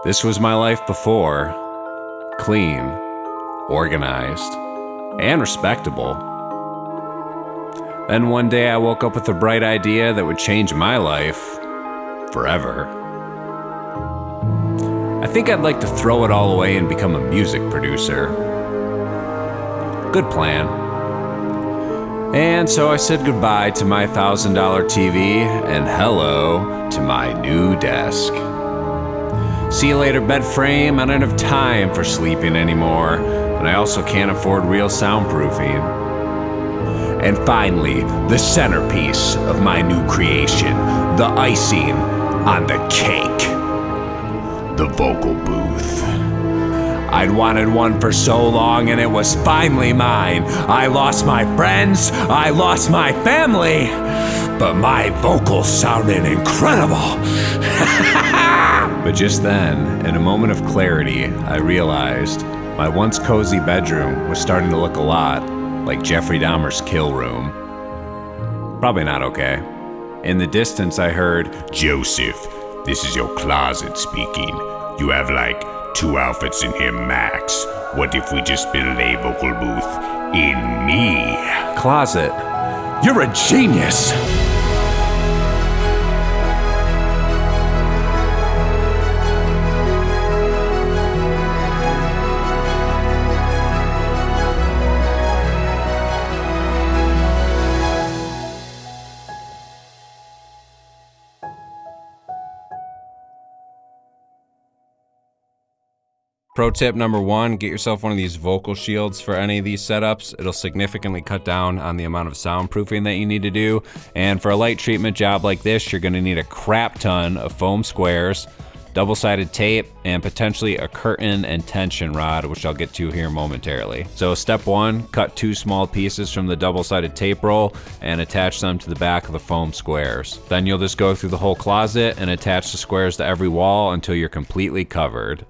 This was my life before. Clean, organized, and respectable. Then one day I woke up with a bright idea that would change my life forever. I think I'd like to throw it all away and become a music producer. Good plan. And so I said goodbye to my $1,000 TV and hello to my new desk. See you later, bed frame. I don't have time for sleeping anymore, and I also can't afford real soundproofing. And finally, the centerpiece of my new creation, the icing on the cake, the vocal booth. I'd wanted one for so long, and it was finally mine. I lost my friends, I lost my family, but my vocals sounded incredible. But just then, in a moment of clarity, I realized my once cozy bedroom was starting to look a lot like Jeffrey Dahmer's kill room. Probably not okay. In the distance, I heard, "Joseph, this is your closet speaking. You have like 2 outfits in here max. What if we just build a vocal booth in me?" Closet, you're a genius! Pro tip number 1, get yourself one of these vocal shields for any of these setups. It'll significantly cut down on the amount of soundproofing that you need to do. And for a light treatment job like this, you're gonna need a crap ton of foam squares, double-sided tape, and potentially a curtain and tension rod, which I'll get to here momentarily. So step 1, cut 2 small pieces from the double-sided tape roll and attach them to the back of the foam squares. Then you'll just go through the whole closet and attach the squares to every wall until you're completely covered.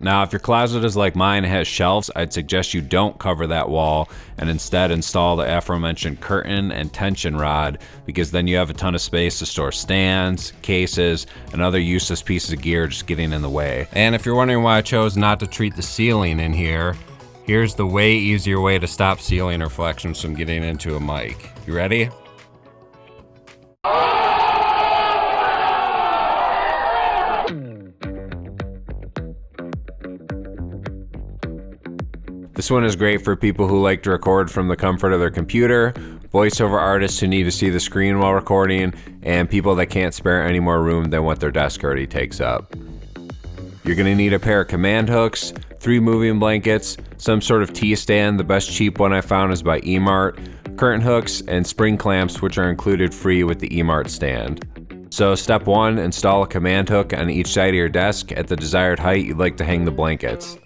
Now, if your closet is like mine and has shelves, I'd suggest you don't cover that wall and instead install the aforementioned curtain and tension rod, because then you have a ton of space to store stands, cases, and other useless pieces of gear just getting in the way. And if you're wondering why I chose not to treat the ceiling in here, here's the way easier way to stop ceiling reflections from getting into a mic. You ready? This one is great for people who like to record from the comfort of their computer, voiceover artists who need to see the screen while recording, and people that can't spare any more room than what their desk already takes up. You're gonna need a pair of command hooks, 3 moving blankets, some sort of T-stand. The best cheap one I found is by eMart, curtain hooks, and spring clamps, which are included free with the eMart stand. So step 1, install a command hook on each side of your desk at the desired height you'd like to hang the blankets.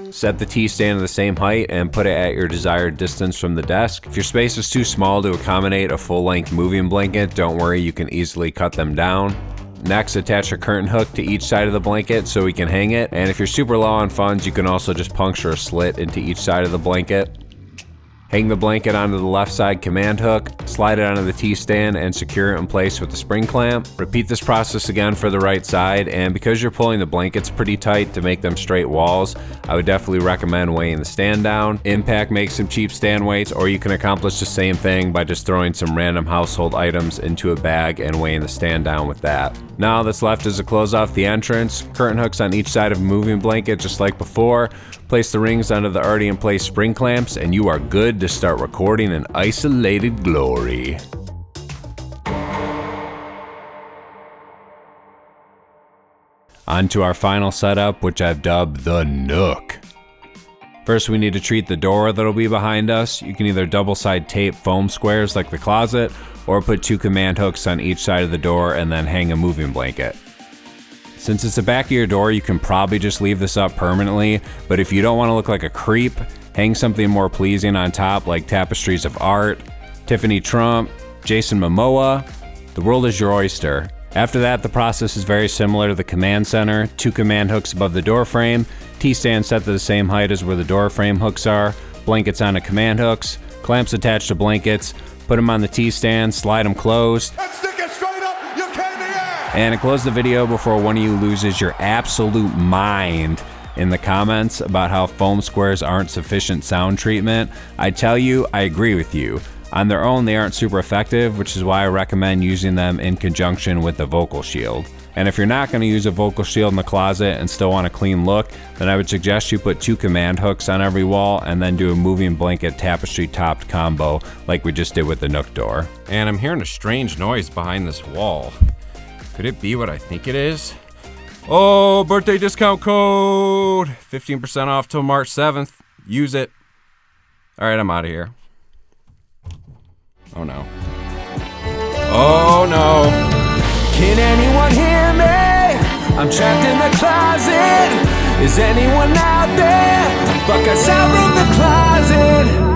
Set the T-stand to the same height and put it at your desired distance from the desk. If your space is too small to accommodate a full-length moving blanket, don't worry, you can easily cut them down. Next, attach a curtain hook to each side of the blanket so we can hang it. And if you're super low on funds, you can also just puncture a slit into each side of the blanket. Hang the blanket onto the left side command hook, slide it onto the T-stand, and secure it in place with the spring clamp. Repeat this process again for the right side, and because you're pulling the blankets pretty tight to make them straight walls, I would definitely recommend weighing the stand down. Impact makes some cheap stand weights, or you can accomplish the same thing by just throwing some random household items into a bag and weighing the stand down with that. Now that's left is to close off the entrance. Curtain hooks on each side of a moving blanket just like before. Place the rings under the already in place spring clamps, and you are good to start recording in isolated glory. On to our final setup, which I've dubbed the Nook. First, we need to treat the door that'll be behind us. You can either double side tape foam squares like the closet, or put 2 command hooks on each side of the door and then hang a moving blanket. Since it's the back of your door, you can probably just leave this up permanently, but if you don't want to look like a creep, hang something more pleasing on top like tapestries of art, Tiffany Trump, Jason Momoa. The world is your oyster. After that, the process is very similar to the command center. 2 command hooks above the door frame, T-stand set to the same height as where the door frame hooks are, blankets onto command hooks, clamps attached to blankets, put them on the T-stand, slide them closed, and stick it straight up, you can't And to close the video before one of you loses your absolute mind in the comments about how foam squares aren't sufficient sound treatment, I tell you, I agree with you. On their own, they aren't super effective, which is why I recommend using them in conjunction with the vocal shield. And if you're not going to use a vocal shield in the closet and still want a clean look, then I would suggest you put 2 command hooks on every wall and then do a moving blanket tapestry topped combo like we just did with the Nook door. And I'm hearing a strange noise behind this wall. Could it be what I think it is? Oh, birthday discount code! 15% off till March 7th. Use it. All right, I'm out of here. Oh no. Oh no. Can anyone hear me? I'm trapped in the closet. Is anyone out there? Fuck us out of the closet.